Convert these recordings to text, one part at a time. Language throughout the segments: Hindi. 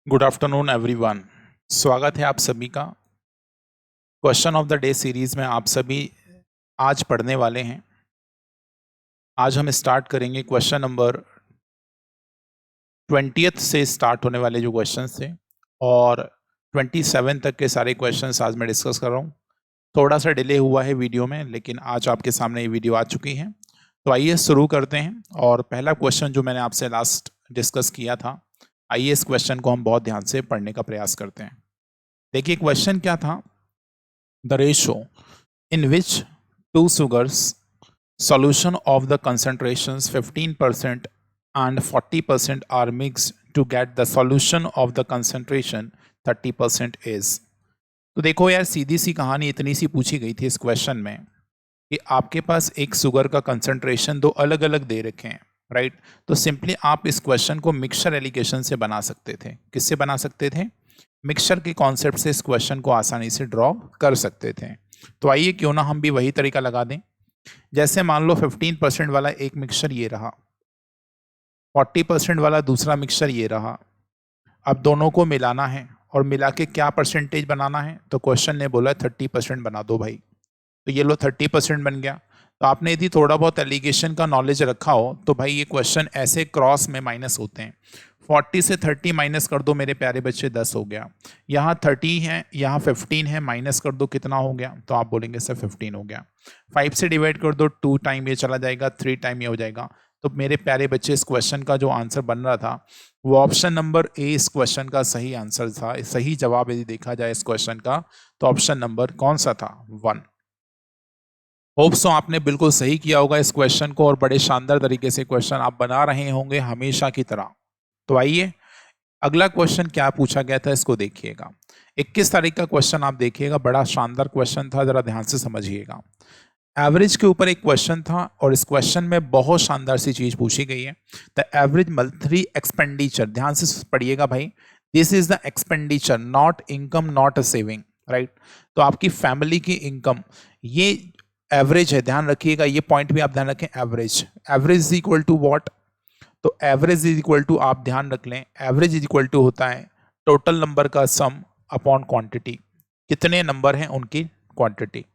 Good afternoon everyone. स्वागत है आप सभी का question of the day series में। आप सभी आज पढ़ने वाले हैं। आज हम स्टार्ट करेंगे क्वेश्चन नंबर 20th से स्टार्ट होने वाले जो क्वेश्चंस थे और 27 तक के सारे क्वेश्चंस आज मैं डिस्कस कर रहा हूँ। थोड़ा सा डिले हुआ है वीडियो में, लेकिन आज आपके सामने ये वीडियो आ चुकी है। तो आइए शुरू करते हैं। और पहला क्वेश्चन जो मैंने आपसे लास्ट डिस्कस किया था, आइए इस क्वेश्चन को हम बहुत ध्यान से पढ़ने का प्रयास करते हैं। देखिए क्वेश्चन क्या था। The ratio in which two sugars solution of the concentrations 15% and 40% are mixed to get the solution of the concentration 30% is। तो देखो यार, सीधी सी कहानी इतनी सी पूछी गई थी इस क्वेश्चन में कि आपके पास एक शुगर का कंसंट्रेशन दो अलग अलग दे रखे हैं, राइट। तो सिंपली आप इस क्वेश्चन को मिक्सचर एलिगेशन से बना सकते थे। किससे बना सकते थे? मिक्सचर के कॉन्सेप्ट से इस क्वेश्चन को आसानी से ड्रॉ कर सकते थे। तो आइए क्यों ना हम भी वही तरीका लगा दें। जैसे मान लो 15% वाला एक मिक्सचर ये रहा, 40% वाला दूसरा मिक्सचर ये रहा। अब दोनों को मिलाना है और मिला के क्या परसेंटेज बनाना है? तो क्वेश्चन ने बोला 30% बना दो भाई। तो ये लो 30% बन गया। तो आपने यदि थोड़ा बहुत एलिगेशन का नॉलेज रखा हो तो भाई ये क्वेश्चन ऐसे क्रॉस में माइनस होते हैं। 40 से 30 माइनस कर दो मेरे प्यारे बच्चे, 10 हो गया। यहाँ 30 है, यहाँ 15 है, माइनस कर दो कितना हो गया? तो आप बोलेंगे सर 15 हो गया। 5 से डिवाइड कर दो, 2 टाइम ये चला जाएगा, 3 टाइम ये हो जाएगा। तो मेरे प्यारे बच्चे इस क्वेश्चन का जो आंसर बन रहा था वो ऑप्शन नंबर ए इस क्वेश्चन का सही आंसर था। सही जवाब यदि देखा जाए इस क्वेश्चन का तो ऑप्शन नंबर कौन सा था? 1। होप सो आपने बिल्कुल सही किया होगा इस क्वेश्चन को और बड़े शानदार तरीके से क्वेश्चन आप बना रहे होंगे हमेशा की तरह। तो आइए अगला क्वेश्चन क्या पूछा गया था इसको देखिएगा। 21 तारीख का क्वेश्चन आप देखिएगा, बड़ा शानदार क्वेश्चन था, जरा ध्यान से समझिएगा। एवरेज के ऊपर एक क्वेश्चन था और इस क्वेश्चन में बहुत शानदार सी चीज पूछी गई है। द एवरेज मंथली एक्सपेंडिचर, ध्यान से पढ़िएगा भाई, this is the expenditure not income not a saving, right. तो आपकी फैमिली की इनकम ये एवरेज है, ध्यान रखिएगा, ये पॉइंट भी आप ध्यान रखें। Average, average is equal to what? तो एवरेज इज इक्वल टू, आप ध्यान रख लें, एवरेज इज इक्वल टू होता है टोटल नंबर का सम अपॉन क्वांटिटी। कितने नंबर हैं उनकी क्वांटिटी।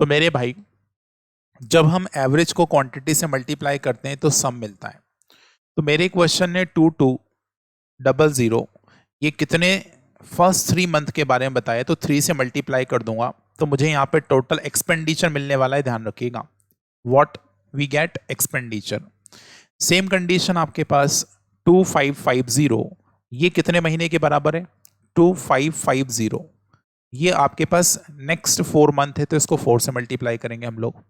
तो मेरे भाई जब हम एवरेज को क्वांटिटी से मल्टीप्लाई करते हैं तो सम मिलता है। तो मेरे क्वेश्चन ने 2200 ये कितने फर्स्ट 3 मंथ के बारे में बताया, तो 3 से मल्टीप्लाई कर दूंगा तो मुझे यहाँ पे टोटल एक्सपेंडिचर मिलने वाला है, ध्यान रखिएगा। What we get? Expenditure. Same condition आपके पास 2550 ये कितने महीने के बराबर है? 2550 ये आपके पास नेक्स्ट 4 मंथ है, तो इसको 4 से मल्टीप्लाई करेंगे हम लोग।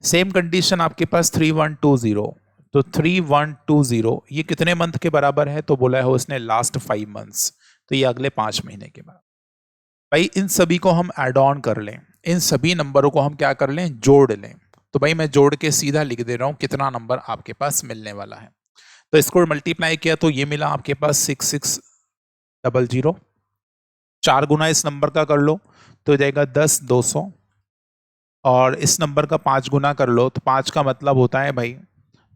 सेम कंडीशन आपके पास 3120, तो 3120 ये कितने मंथ के बराबर है? तो बोला है उसने लास्ट 5 मंथ्स, तो ये अगले 5 महीने के बराबर। भाई इन सभी को हम ऐड ऑन कर लें, इन सभी नंबरों को हम क्या कर लें? जोड़ लें। तो भाई मैं जोड़ के सीधा लिख दे रहा हूं कितना नंबर आपके पास मिलने वाला है। तो इसको मल्टीप्लाई किया तो ये मिला आपके पास 6600। 4 गुना इस नंबर का कर लो तो हो जाएगा 10,200 और इस नंबर का 5 गुना कर लो तो 5 का मतलब होता है भाई,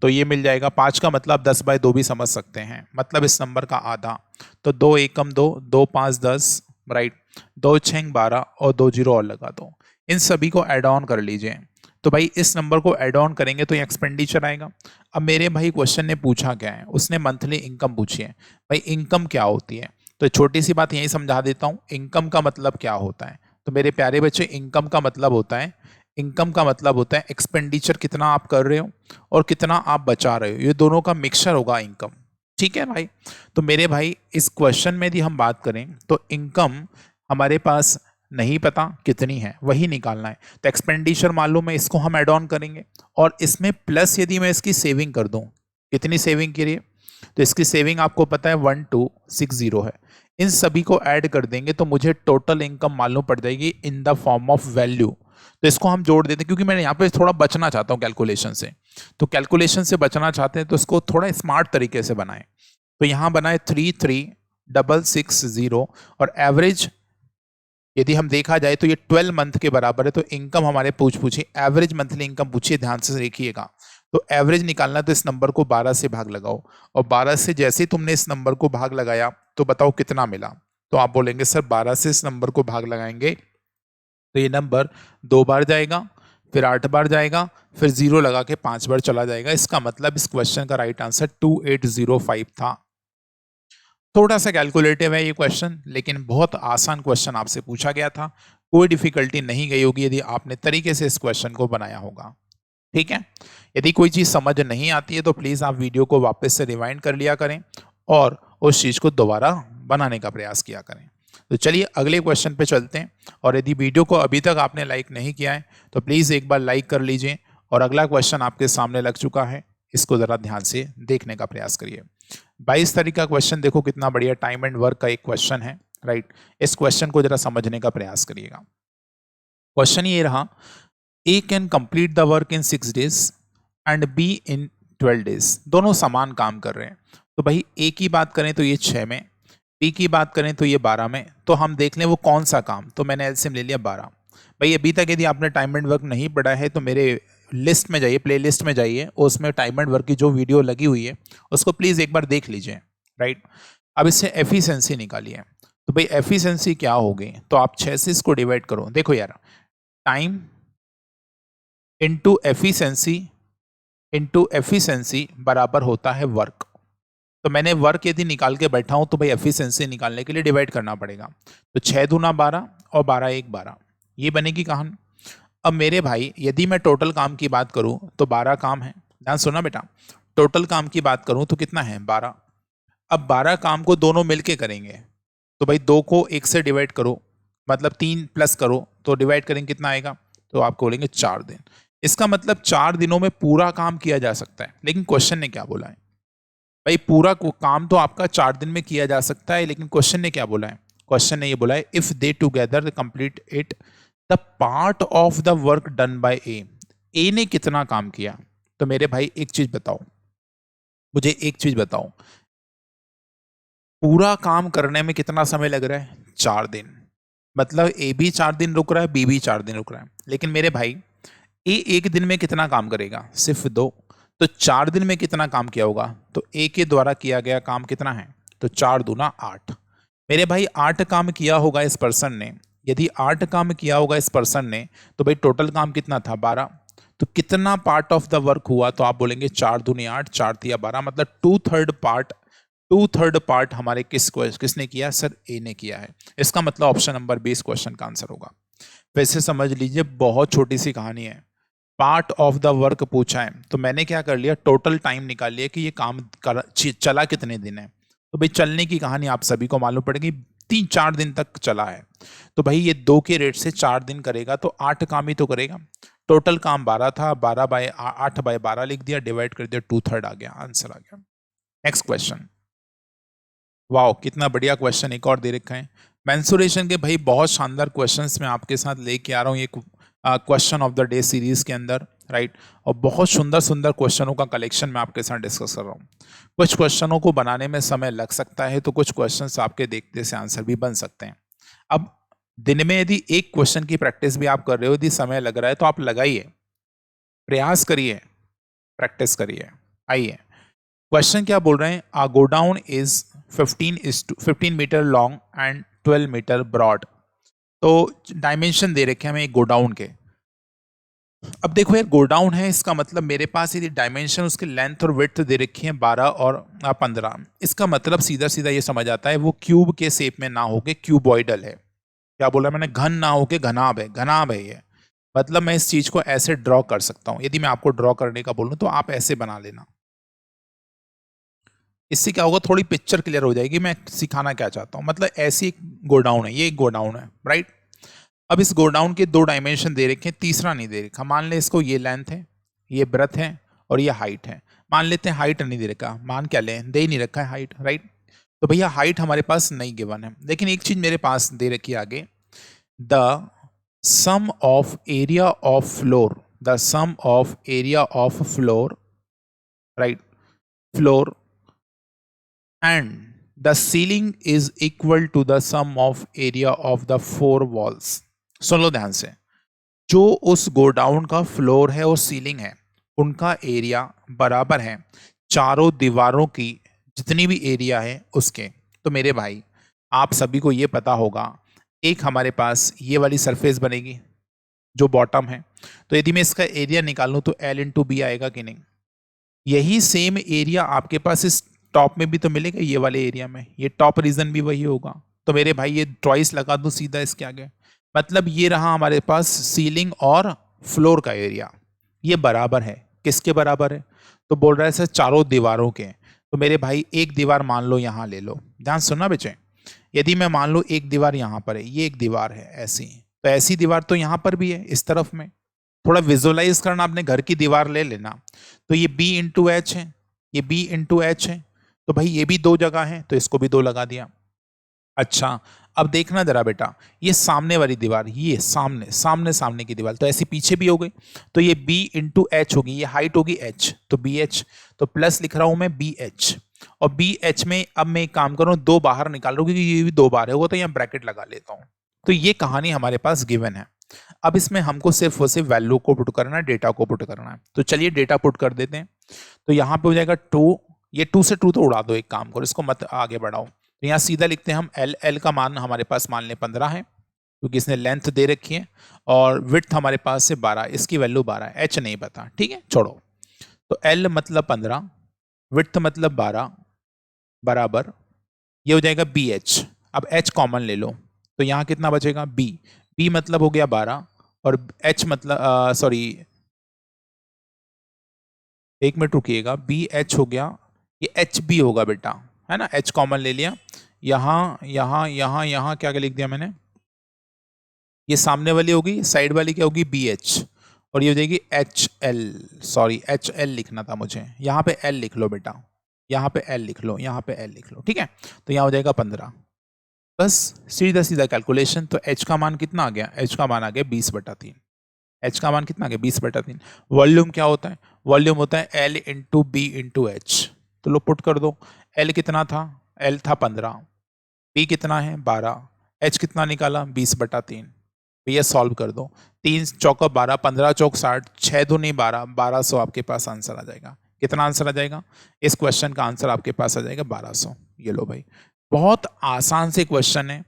तो ये मिल जाएगा 5 का मतलब 10/2 भी समझ सकते हैं, मतलब इस नंबर का आधा। तो 2 एकम 2, 2 5 10, राइट। 2 6 12 और 2 जीरो और लगा दो। इन सभी को ऐड ऑन कर लीजिए। तो भाई इस नंबर को ऐड ऑन करेंगे तो ये एक्सपेंडिचर आएगा। अब मेरे भाई क्वेश्चन ने पूछा क्या है? उसने मंथली इनकम पूछी है। भाई इनकम क्या होती है? तो छोटी सी बात यही समझा देता हूँ, इनकम का मतलब क्या होता है। तो मेरे प्यारे बच्चे इनकम का मतलब होता है, इनकम का मतलब होता है एक्सपेंडिचर कितना आप कर रहे हो और कितना आप बचा रहे हो, ये दोनों का मिक्सचर होगा इनकम। ठीक है भाई। तो मेरे भाई इस क्वेश्चन में यदि हम बात करें तो इनकम हमारे पास नहीं पता कितनी है, वही निकालना है। तो एक्सपेंडिचर मालूम है, इसको हम ऐड ऑन करेंगे और इसमें प्लस यदि मैं इसकी सेविंग कर दूं, कितनी सेविंग के लिए? तो इसकी सेविंग आपको पता है 1260 है। इन सभी को ऐड कर देंगे तो मुझे टोटल इनकम मालूम पड़ जाएगी in the form of value. तो इसको हम जोड़ देते हैं क्योंकि मैं यहाँ पे थोड़ा बचना चाहता हूँ कैलकुलेशन से। तो कैलकुलेशन से बचना चाहते हैं तो इसको थोड़ा स्मार्ट तरीके से बनाएं। तो यहाँ बनाए 33,660 और एवरेज यदि हम देखा जाए तो ये 12 मंथ के बराबर है। तो इनकम हमारे पूछी एवरेज मंथली इनकम पूछिए, ध्यान से देखिएगा। तो एवरेज निकालना तो इस नंबर को 12 से भाग लगाओ, और 12 से जैसे तुमने इस नंबर को भाग लगाया तो बताओ कितना मिला। तो आप बोलेंगे सर 12 से इस नंबर को भाग लगाएंगे तो ये नंबर 2 बार जाएगा, फिर 8 बार जाएगा, फिर 0 लगा के 5 बार चला जाएगा। इसका मतलब इस क्वेश्चन का राइट आंसर 2805 था। थोड़ा सा कैलकुलेटिव है ये क्वेश्चन, लेकिन बहुत आसान क्वेश्चन आपसे पूछा गया था। कोई डिफिकल्टी नहीं गई होगी यदि आपने तरीके से इस क्वेश्चन को बनाया होगा। ठीक है, यदि कोई चीज़ समझ नहीं आती है तो प्लीज़ आप वीडियो को वापस से रिवाइंड कर लिया करें और उस चीज़ को दोबारा बनाने का प्रयास किया करें। तो चलिए अगले क्वेश्चन पे चलते हैं, और यदि वीडियो को अभी तक आपने लाइक नहीं किया है तो प्लीज़ एक बार लाइक कर लीजिए, और अगला क्वेश्चन आपके सामने लग चुका है, इसको ज़रा ध्यान से देखने का प्रयास करिए। 22 तारीख का क्वेश्चन देखो, कितना बढ़िया टाइम एंड वर्क का एक क्वेश्चन है, राइट। इस क्वेश्चन को जरा समझने का प्रयास करिएगा। क्वेश्चन ये रहा, A can complete the work in 6 days and B in 12 days। दोनों समान काम कर रहे हैं। तो भाई A की बात करें तो ये 6 में, B की बात करें तो ये 12 में। तो हम देख लें वो कौन सा काम, तो मैंने एलसीएम ले लिया 12। भाई अभी तक यदि आपने टाइम एंड वर्क नहीं पढ़ा है तो मेरे लिस्ट में जाइए, प्ले लिस्ट में जाइए, उसमें टाइम एंड वर्क की जो वीडियो लगी हुई है उसको प्लीज़ एक बार देख लीजिए, राइट। अब इससे एफिशिएंसी निकालिए। तो भाई एफिशिएंसी क्या होगी, तो आप 6 से इसको डिवाइड करो। देखो यार, टाइम इंटू एफिशिएंसी बराबर होता है वर्क। तो मैंने वर्क यदि निकाल के बैठा हूं तो भाई एफिशिएंसी निकालने के लिए डिवाइड करना पड़ेगा। तो 6 दूना 12 और 12 1 12, ये बनेगी कहानी। अब मेरे भाई यदि मैं टोटल काम की बात करूं तो 12 काम है, ध्यान सुना बेटा। टोटल काम की बात करूं तो कितना है 12। अब 12 काम को दोनों मिलके करेंगे, तो भाई 2 को 1 से डिवाइड करो, मतलब 3 प्लस करो तो डिवाइड करेंगे कितना आएगा, तो आपको बोलेंगे 4 दिन। इसका मतलब 4 दिनों में पूरा काम किया जा सकता है। लेकिन क्वेश्चन ने क्या बोला है भाई, पूरा काम तो आपका 4 दिन में किया जा सकता है, लेकिन क्वेश्चन ने क्या बोला है, क्वेश्चन ने ये बोला है if they together complete it the part of the work done by a ने कितना काम किया। तो मेरे भाई एक चीज बताओ, मुझे एक चीज बताओ, पूरा काम करने में कितना समय लग रहा है, 4 दिन। मतलब ए भी 4 दिन रुक रहा है, बी भी 4 दिन रुक रहा है। लेकिन मेरे भाई ए एक दिन में कितना काम करेगा, सिर्फ 2। तो 4 दिन में कितना काम किया होगा, तो ए के द्वारा किया गया काम कितना है, तो 4 दूना 8। मेरे भाई 8 काम किया होगा इस पर्सन ने। यदि 8 काम किया होगा इस पर्सन ने तो भाई टोटल काम कितना था 12। तो कितना पार्ट ऑफ द वर्क हुआ, तो आप बोलेंगे 4 दूनी 8, 4 तिया 12, मतलब 2/3 पार्ट हमारे किसने किया, सर ए ने किया है। इसका मतलब ऑप्शन नंबर 20 क्वेश्चन का आंसर होगा। वैसे समझ लीजिए बहुत छोटी सी कहानी है, पार्ट ऑफ द वर्क पूछा है तो मैंने क्या कर लिया, टोटल टाइम निकाल लिया कि ये काम चला कितने दिन है। तो भाई चलने की कहानी आप सभी को मालूम पड़ेगी, 3-4 दिन तक चला है। तो भाई ये 2 के रेट से 4 दिन करेगा तो 8 काम ही तो करेगा। टोटल काम 12 था, 8/12 लिख दिया, डिवाइड कर दिया, 2/3 आ गया, आंसर आ गया। नेक्स्ट क्वेश्चन, वाओ कितना बढ़िया क्वेश्चन एक और दे रखा है। मेंसुरेशन के भाई बहुत शानदार क्वेश्चंस मैं आपके साथ लेके आ रहा हूँ ये question of the day series के अंदर, राइट। और बहुत सुंदर सुंदर क्वेश्चनों का कलेक्शन मैं आपके साथ डिस्कस कर रहा हूँ। कुछ क्वेश्चनों को बनाने में समय लग सकता है, तो कुछ क्वेश्चंस आपके देखते से आंसर भी बन सकते हैं। अब दिन में यदि एक क्वेश्चन की प्रैक्टिस भी आप कर रहे हो, यदि समय लग रहा है तो आप लगाइए, प्रयास करिए, प्रैक्टिस करिए। आइए क्वेश्चन क्या बोल रहे हैं, a godown is 15 metre long and 12 metre broad. तो डायमेंशन दे रखे हैं हमें एक गोडाउन के। अब देखो यार गोडाउन है, इसका मतलब मेरे पास यदि डायमेंशन उसके लेंथ और विड्थ दे रखी है 12 और 15, इसका मतलब सीधा सीधा ये समझ आता है वो क्यूब के शेप में ना होके क्यूबॉइडल है। क्या बोला मैंने, घन ना होके घनाभ है, घनाभ है ये। मतलब मैं इस चीज को ऐसे ड्रॉ कर सकता हूं। यदि मैं आपको ड्रॉ करने का बोलूं तो आप ऐसे बना लेना, इससे क्या होगा थोड़ी पिक्चर क्लियर हो जाएगी मैं सिखाना क्या चाहता हूं। मतलब ऐसी एक गोडाउन है, ये एक गोडाउन है, राइट। अब इस गोडाउन के 2 डायमेंशन दे रखे हैं, तीसरा नहीं दे रखा। मान ले इसको ये लेंथ है, ये ब्रेथ है और ये हाइट है। मान लेते हैं हाइट नहीं दे रखा, मान क्या लें, दे ही नहीं रखा है हाइट, राइट। तो भैया हाइट हमारे पास नहीं गिवन है, लेकिन एक चीज मेरे पास दे रखी है आगे, the sum of area of floor, the sum of area of floor, right, floor and the ceiling is equal to the sum of area of the 4 walls। सुन लो ध्यान से, जो उस गोडाउन का फ्लोर है और सीलिंग है उनका एरिया बराबर है चारों दीवारों की जितनी भी एरिया है उसके। तो मेरे भाई आप सभी को ये पता होगा, एक हमारे पास ये वाली सरफेस बनेगी जो बॉटम है, तो यदि मैं इसका एरिया निकालूं तो L इंटू बी आएगा कि नहीं। यही सेम एरिया आपके पास इस टॉप में भी तो मिलेगा, ये वाले एरिया में, ये टॉप रीजन भी वही होगा। तो मेरे भाई ये ट्वाइस लगा दूं सीधा इसके आगे, मतलब ये रहा हमारे पास सीलिंग और फ्लोर का एरिया, ये बराबर है, किसके बराबर है, तो बोल रहा है सर चारों दीवारों के। तो मेरे भाई एक दीवार मान लो यहाँ ले लो, ध्यान सुनना बच्चे, यदि मैं मान लो एक दीवार यहाँ पर है, ये एक दीवार है ऐसी, तो ऐसी दीवार तो यहाँ पर भी है इस तरफ में, थोड़ा विजुअलाइज करना, अपने घर की दीवार ले लेना। तो ये B इंटू एच है, ये B इंटू एच है, तो भाई ये भी दो जगह है, तो इसको भी दो लगा दिया। अच्छा अब देखना जरा बेटा, ये सामने वाली दीवार, ये सामने सामने सामने की दीवार, तो ऐसी पीछे भी हो गई, तो ये B इंटू एच होगी, ये हाइट होगी H, तो BH, तो प्लस लिख रहा हूं मैं BH, और BH में अब मैं एक काम करूं, दो बाहर निकाल रहा हूं क्योंकि ये भी दो बार है वो, तो यहाँ ब्रैकेट लगा लेता हूं। तो ये कहानी हमारे पास गिवन है। अब इसमें हमको सिर्फ और सिर्फ वैल्यू को पुट करना है, डेटा को पुट करना है, तो चलिए डेटा पुट कर देते हैं। तो यहाँ पे हो जाएगा 2, ये 2 से 2 तो उड़ा दो, एक काम करो इसको मत आगे बढ़ाओ, तो यहाँ सीधा लिखते हैं हम L का मान हमारे पास मान लें 15 है क्योंकि इसने लेंथ दे रखी है, और विड्थ हमारे पास से 12, इसकी वैल्यू 12 है, H नहीं पता, ठीक है छोड़ो। तो L मतलब 15, विड्थ मतलब 12, बराबर ये हो जाएगा BH। अब H कॉमन ले लो, तो यहाँ कितना बचेगा B मतलब हो गया 12, और H मतलब सॉरी एक मिनट रुकिएगा, BH हो गया, ये HB होगा बेटा, है ना, H कॉमन ले लिया, यहाँ यहाँ यहाँ यहाँ क्या क्या लिख दिया मैंने, ये सामने वाली होगी, साइड वाली क्या होगी BH, और ये हो जाएगी HL, सॉरी HL लिखना था मुझे, यहाँ पे L लिख लो बेटा, यहाँ पे L लिख लो, यहाँ पे L लिख लो, ठीक है। तो यहाँ हो जाएगा 15, बस सीधा सीधा कैलकुलेशन। तो H का मान कितना आ गया, H का मान आ गया 20/3, H का मान कितना आ गया 20/3। वॉल्यूम क्या होता है, वॉल्यूम होता है L into B into H, तो लो पुट कर दो, L कितना था, L था 15, B कितना है 12, H कितना निकाला 20/3, भैया सॉल्व कर दो, 3 चौका 12, 15 चौक 60, 6 दूनी 12, 1200 आपके पास आंसर आ जाएगा। कितना आंसर आ जाएगा, इस क्वेश्चन का आंसर आपके पास आ जाएगा 1200। ये लो भाई, बहुत आसान से क्वेश्चन है,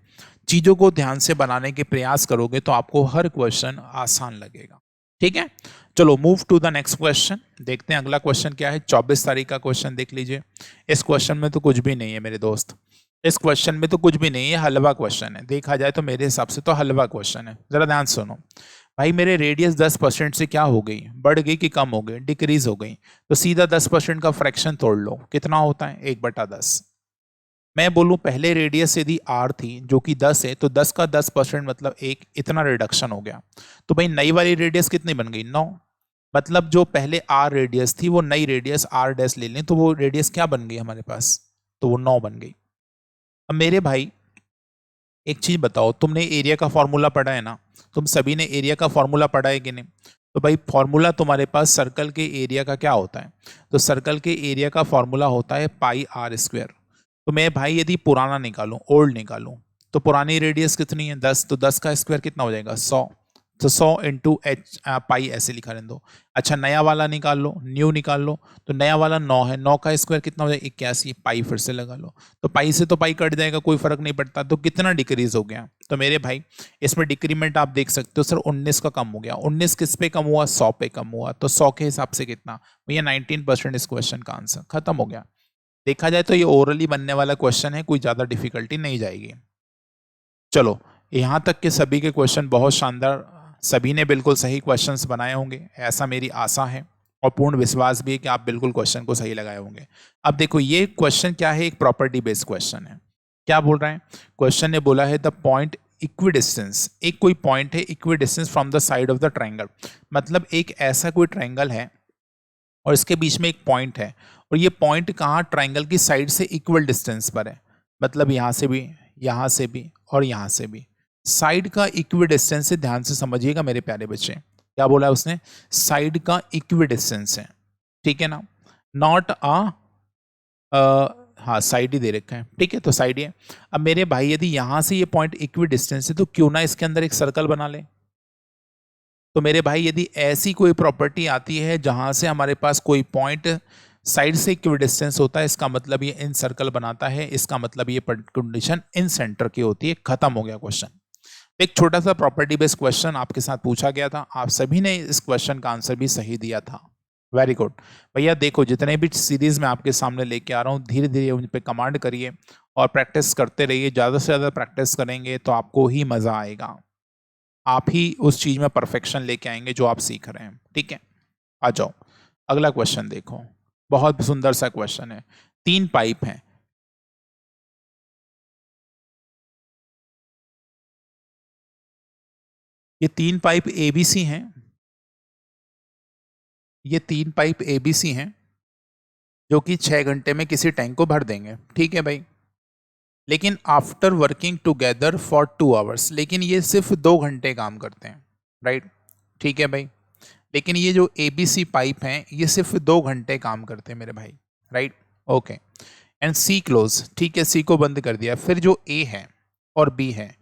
चीजों को ध्यान से बनाने के प्रयास करोगे तो आपको हर क्वेश्चन आसान लगेगा, ठीक है। चलो move to the next question, देखते हैं अगला क्वेश्चन क्या है। 24 तारीख का क्वेश्चन देख लीजिए, इस क्वेश्चन में तो कुछ भी नहीं है मेरे दोस्त, इस क्वेश्चन में तो कुछ भी नहीं है, हलवा क्वेश्चन है, देखा जाए तो मेरे हिसाब से तो हलवा क्वेश्चन है। जरा ध्यान सुनो भाई, मेरे रेडियस 10% से क्या हो गई, बढ़ गई कि कम हो गई, डिक्रीज हो गई, तो सीधा 10% का फ्रैक्शन तोड़ लो, कितना होता है 1/10। मैं बोलूं पहले रेडियस यदि R थी जो कि 10 है, तो 10 का 10% मतलब 1, इतना रिडक्शन हो गया। तो भाई नई वाली रेडियस कितनी बन गई 9, मतलब जो पहले R रेडियस थी वो नई रेडियस R डैश ले लें तो वो रेडियस क्या बन गई हमारे पास, तो वो 9 बन गई। अब मेरे भाई एक चीज बताओ, तुमने एरिया का फॉर्मूला पढ़ा है ना, तुम सभी ने एरिया का फॉर्मूला पढ़ा है कि नहीं। तो भाई फॉर्मूला तुम्हारे पास सर्कल के एरिया का क्या होता है, तो सर्कल के एरिया का फॉर्मूला होता है πr²। तो मैं भाई यदि पुराना निकालूं, ओल्ड निकालूं, तो पुरानी रेडियस कितनी है 10, तो 10 का स्क्वायर कितना हो जाएगा 100, तो 100 इंटू एच पाई ऐसे लिखा रहने दो। अच्छा नया वाला निकाल लो, न्यू निकाल लो, तो नया वाला 9 है, 9 का स्क्वायर कितना हो जाएगा 81, पाई फिर से लगा लो, तो पाई से तो पाई कट जाएगा, कोई फर्क नहीं पड़ता, तो कितना डिक्रीज हो गया। तो मेरे भाई इसमें डिक्रीमेंट आप देख सकते हो सर 19 का कम हो गया, 19 किस पे कम हुआ 100 पे कम हुआ, तो 100 के हिसाब से कितना भैया 19% इस क्वेश्चन का आंसर खत्म हो गया। देखा जाए तो ये ओरली बनने वाला क्वेश्चन है, कोई ज़्यादा डिफिकल्टी नहीं जाएगी। चलो यहाँ तक के सभी के क्वेश्चन बहुत शानदार, सभी ने बिल्कुल सही क्वेश्चंस बनाए होंगे, ऐसा मेरी आशा है और पूर्ण विश्वास भी है कि आप बिल्कुल क्वेश्चन को सही लगाए होंगे। अब देखो ये क्वेश्चन क्या है, एक प्रॉपर्टी बेस्ड क्वेश्चन है। क्या बोल रहे हैं, क्वेश्चन ने बोला है द पॉइंट इक्विडिस्टेंस, एक कोई पॉइंट है equidistance from the side of the triangle, मतलब एक ऐसा कोई ट्राइंगल है और इसके बीच में एक पॉइंट है, और ये पॉइंट कहाँ ट्राइंगल की साइड से इक्वल डिस्टेंस पर है, मतलब यहाँ से भी, यहाँ से भी और यहाँ से भी। साइड का इक्वी डिस्टेंस से ध्यान से समझिएगा मेरे प्यारे बच्चे, क्या बोला है उसने, साइड का इक्वी डिस्टेंस है, ठीक है ना, नॉट हाँ साइड ही दे रखा है, ठीक है, तो साइड ही है। अब मेरे भाई यदि यहाँ से ये पॉइंट इक्वी डिस्टेंस है तो क्यों ना इसके अंदर एक सर्कल बना ले, तो मेरे भाई यदि ऐसी कोई प्रॉपर्टी आती है जहां से हमारे पास कोई पॉइंट साइड से इक्विडिस्टेंस होता है, इसका मतलब ये इन सर्कल बनाता है, इसका मतलब ये कंडीशन इन सेंटर की होती है। खत्म हो गया क्वेश्चन। एक छोटा सा प्रॉपर्टी बेस्ड क्वेश्चन आपके साथ पूछा गया था, आप सभी ने इस क्वेश्चन का आंसर भी सही दिया था। वेरी गुड भैया। देखो जितने भी सीरीज में आपके सामने लेके आ रहा हूँ, धीरे धीरे उन पर कमांड करिए और प्रैक्टिस करते रहिए। ज़्यादा से ज़्यादा प्रैक्टिस करेंगे तो आपको ही मज़ा आएगा, आप ही उस चीज़ में परफेक्शन लेके आएंगे जो आप सीख रहे हैं। ठीक है, आ जाओ अगला क्वेश्चन देखो। बहुत सुंदर सा क्वेश्चन है। 3 पाइप हैं, ये 3 पाइप एबीसी हैं, ये 3 पाइप एबीसी हैं जो कि 6 घंटे में किसी टैंक को भर देंगे। ठीक है भाई, लेकिन after working together for 2 hours, लेकिन ये सिर्फ 2 घंटे काम करते हैं। राइट, ठीक है भाई, लेकिन ये जो एबीसी पाइप हैं ये सिर्फ 2 घंटे काम करते हैं मेरे भाई। Right, okay. And C close, ठीक है, सी को बंद कर दिया। फिर जो ए है और बी है,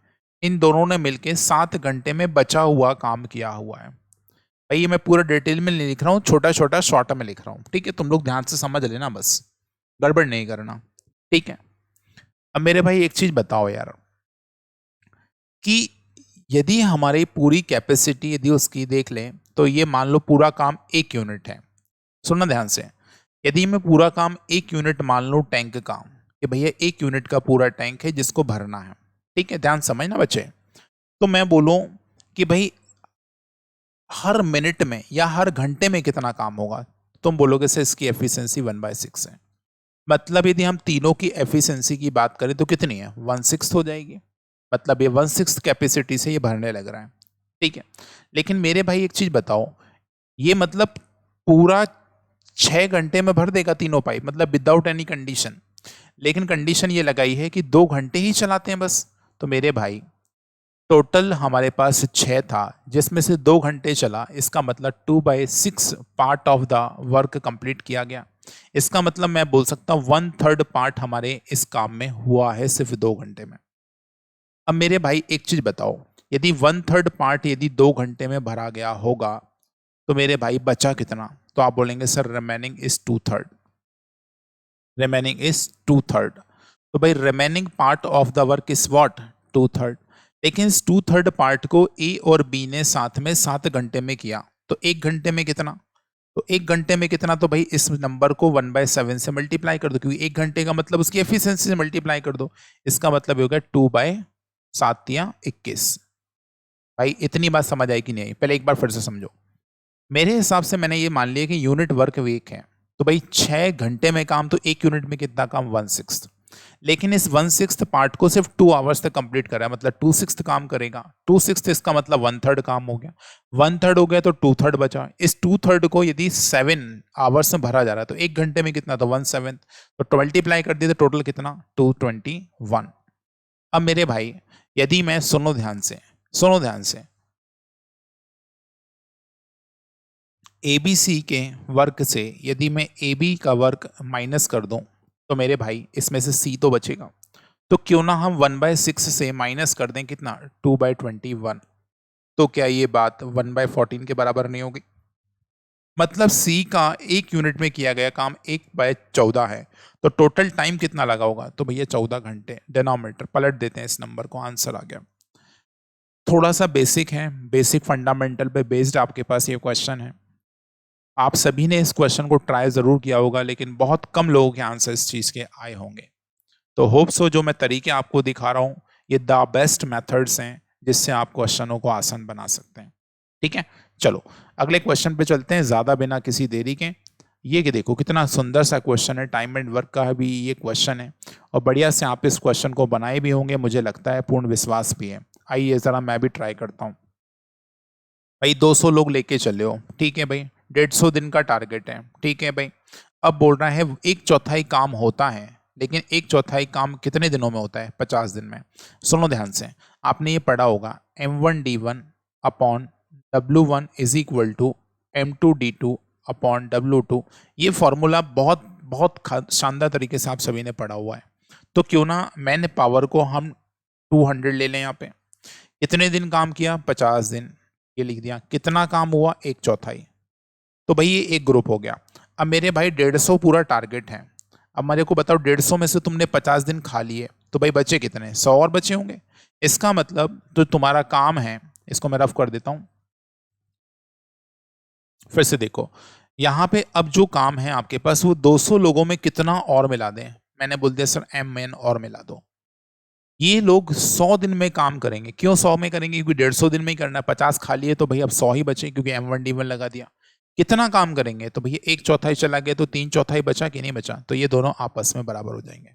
इन दोनों ने मिलके 7 घंटे में बचा हुआ काम किया हुआ है। भाई ये मैं पूरा डिटेल में नहीं लिख रहा हूँ, छोटा छोटा शॉर्ट में लिख रहा हूँ। ठीक है, तुम लोग ध्यान से समझ लेना, बस गड़बड़ नहीं करना। ठीक है, अब मेरे भाई एक चीज बताओ यार, कि यदि हमारी पूरी कैपेसिटी यदि उसकी देख लें तो ये मान लो पूरा काम 1 यूनिट है। सुनना ध्यान से, यदि मैं पूरा काम 1 यूनिट मान लूँ टैंक का, कि भैया 1 यूनिट का पूरा टैंक है जिसको भरना है। ठीक है, ध्यान समझना बच्चे। तो मैं बोलूँ कि भाई हर मिनट में या हर घंटे में कितना काम होगा, तुम बोलोगे सर इसकी एफिशिएंसी 1/6 है। मतलब यदि हम तीनों की एफिशिएंसी की बात करें तो कितनी है, 1/6 हो जाएगी। मतलब ये 1/6 कैपेसिटी से ये भरने लग रहा है। ठीक है, लेकिन मेरे भाई एक चीज बताओ, ये मतलब पूरा 6 घंटे में भर देगा तीनों पाइप, मतलब विदाउट एनी कंडीशन। लेकिन कंडीशन ये लगाई है कि 2 घंटे ही चलाते हैं बस। तो मेरे भाई टोटल हमारे पास 6 था जिसमें से 2 घंटे चला, इसका मतलब 2/6 part of the work complete किया गया। इसका मतलब मैं बोल सकता हूँ 1/3 पार्ट हमारे इस काम में हुआ है सिर्फ 2 घंटे में। अब मेरे भाई एक चीज बताओ, यदि 1/3 पार्ट यदि 2 घंटे में भरा गया होगा तो मेरे भाई बचा कितना? तो आप बोलेंगे sir remaining is 2/3, remaining is 2/3। तो भाई remaining part of the work is what, 2/3। लेकिन इस 2/3 पार्ट को ए और बी ने साथ में 7 घंटे में किया, तो 1 घंटे में कितना? तो 1 घंटे में कितना, तो भाई इस नंबर को 1/7 से मल्टीप्लाई कर दो, क्योंकि 1 घंटे का मतलब उसकी एफिशिएंसी से मल्टीप्लाई कर दो। इसका मतलब हो गया 2/7 या 21। भाई इतनी बात समझ आई कि नहीं आई? पहले एक बार फिर से समझो। मेरे हिसाब से मैंने ये मान लिया कि यूनिट वर्क वीक है, तो भाई 6 घंटे में काम, तो 1 यूनिट में कितना काम, 1/6। लेकिन इस 1/6 पार्ट को सिर्फ 2 आवर्स तक कंप्लीट करा है, मतलब 2/6 काम करेगा। 2/6 इसका मतलब 1/3 काम हो गया। 1/3 हो गया तो 2/3 बचा। इस 2/3 को यदि 7 आवर्स में भरा जा रहा है तो 1 घंटे में कितना, तो 1/7। तो मल्टीप्लाई कर दिया तो टोटल कितना, 221। अब मेरे भाई यदि मैं, सुनो ध्यान से, सुनो ध्यान से, ABC के वर्क से यदि मैं AB का वर्क माइनस कर दूं तो मेरे भाई इसमें से C तो बचेगा। तो क्यों ना हम 1/6 से माइनस कर दें कितना, 2/21। तो क्या ये बात 1/14 के बराबर नहीं होगी? मतलब C का 1 यूनिट में किया गया काम 1/14 है, तो टोटल टाइम कितना लगा होगा, तो भैया 14 घंटे। डिनोमिनेटर पलट देते हैं इस नंबर को, आंसर आ गया। थोड़ा सा बेसिक है, बेसिक फंडामेंटल पे बेस्ड आपके पास ये क्वेश्चन है। आप सभी ने इस क्वेश्चन को ट्राई जरूर किया होगा, लेकिन बहुत कम लोगों के आंसर इस चीज के आए होंगे। तो होप सो जो मैं तरीके आपको दिखा रहा हूं ये द बेस्ट मेथड्स हैं जिससे आप क्वेश्चनों को आसान बना सकते हैं। ठीक है, चलो अगले क्वेश्चन पे चलते हैं ज्यादा बिना किसी देरी के। ये कि देखो कितना सुंदर सा क्वेश्चन है, टाइम एंड वर्क का भी ये क्वेश्चन है, और बढ़िया से आप इस क्वेश्चन को बनाए भी होंगे, मुझे लगता है, पूर्ण विश्वास भी है। आइए जरा मैं भी ट्राई करता हूँ। भाई 200 लोग लेके चले हो, ठीक है भाई, 150 दिन का टारगेट है, ठीक है भाई। अब बोल रहा है 1/4 काम होता है, लेकिन 1/4 काम कितने दिनों में होता है, 50 दिन में। सुनो ध्यान से, आपने ये पढ़ा होगा M1D1 upon W1 is equal to M2D2 upon W2। ये फॉर्मूला बहुत बहुत शानदार तरीके से आप सभी ने पढ़ा हुआ है। तो क्यों ना मैन पावर को हम 200 ले लें। यहाँ पे कितने दिन काम किया, 50 दिन, ये लिख दिया। कितना काम हुआ? 1/4। तो भाई ये एक ग्रुप हो गया। अब मेरे भाई 150 पूरा टारगेट है। अब मेरे को बताओ 150 में से तुमने 50 दिन खा लिए, तो भाई बचे कितने? 100 और बचे होंगे। इसका मतलब तो तुम्हारा काम है, इसको मैं रफ कर देता हूं, फिर से देखो यहां पे। अब जो काम है आपके पास वो 200 लोगों में कितना और मिला दें। मैंने बोल दिया सर MN और मिला दो। ये लोग 100 दिन में काम करेंगे। क्यों 100 में करेंगे? क्योंकि 150 दिन में ही करना है। 50 खाली है तो भाई अब 100 ही बचे, क्योंकि M1D1 लगा दिया। कितना काम करेंगे? तो भैया 1/4 चला गया, तो 3/4 बचा कि नहीं बचा? तो ये दोनों आपस में बराबर हो जाएंगे।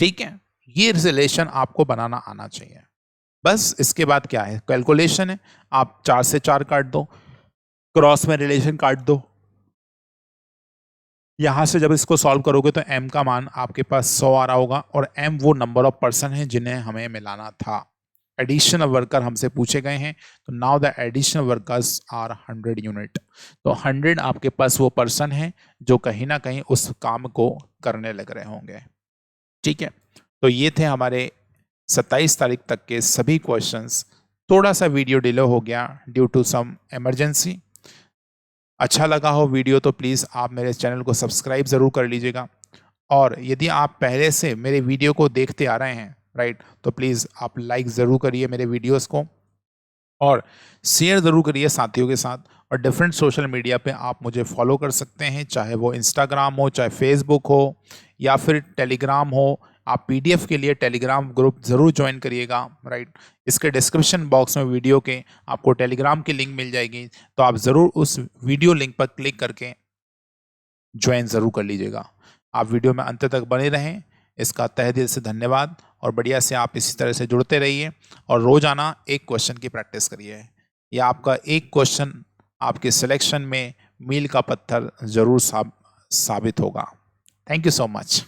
ठीक है, ये रिलेशन आपको बनाना आना चाहिए। बस इसके बाद क्या है? कैलकुलेशन है। आप 4 से 4 काट दो, क्रॉस में रिलेशन काट दो। यहां से जब इसको सॉल्व करोगे तो m का मान आपके पास 100 आ रहा होगा, और m वो नंबर ऑफ पर्सन है जिन्हें हमें मिलाना था। एडिशनल वर्कर हमसे पूछे गए हैं, तो now the additional workers are 100 unit. तो 100 आपके पास वो पर्सन है जो कहीं ना कहीं उस काम को करने लग रहे होंगे। ठीक है, तो ये थे हमारे 27 तारीख तक के सभी क्वेश्चंस। थोड़ा सा वीडियो डिले हो गया ड्यू टू सम इमरजेंसी। अच्छा लगा हो वीडियो तो प्लीज़ आप मेरे चैनल को सब्सक्राइब ज़रूर कर लीजिएगा। और यदि आप पहले से मेरे वीडियो को देखते आ रहे हैं राइट, तो प्लीज़ आप लाइक ज़रूर करिए मेरे वीडियोस को, और शेयर ज़रूर करिए साथियों के साथ। और डिफरेंट सोशल मीडिया पे आप मुझे फॉलो कर सकते हैं, चाहे वो इंस्टाग्राम हो, चाहे फेसबुक हो, या फिर टेलीग्राम हो। आप PDF के लिए टेलीग्राम ग्रुप ज़रूर ज्वाइन करिएगा राइट। इसके डिस्क्रिप्शन बॉक्स में वीडियो के आपको टेलीग्राम की लिंक मिल जाएगी, तो आप ज़रूर उस वीडियो लिंक पर क्लिक करके ज्वाइन ज़रूर कर लीजिएगा। आप वीडियो में अंत तक बने रहें, इसका तहे दिल से धन्यवाद। और बढ़िया से आप इसी तरह से जुड़ते रहिए, और रोज़ाना एक क्वेश्चन की प्रैक्टिस करिए। या आपका एक क्वेश्चन आपके सिलेक्शन में मील का पत्थर ज़रूर साबित होगा। Thank you so much.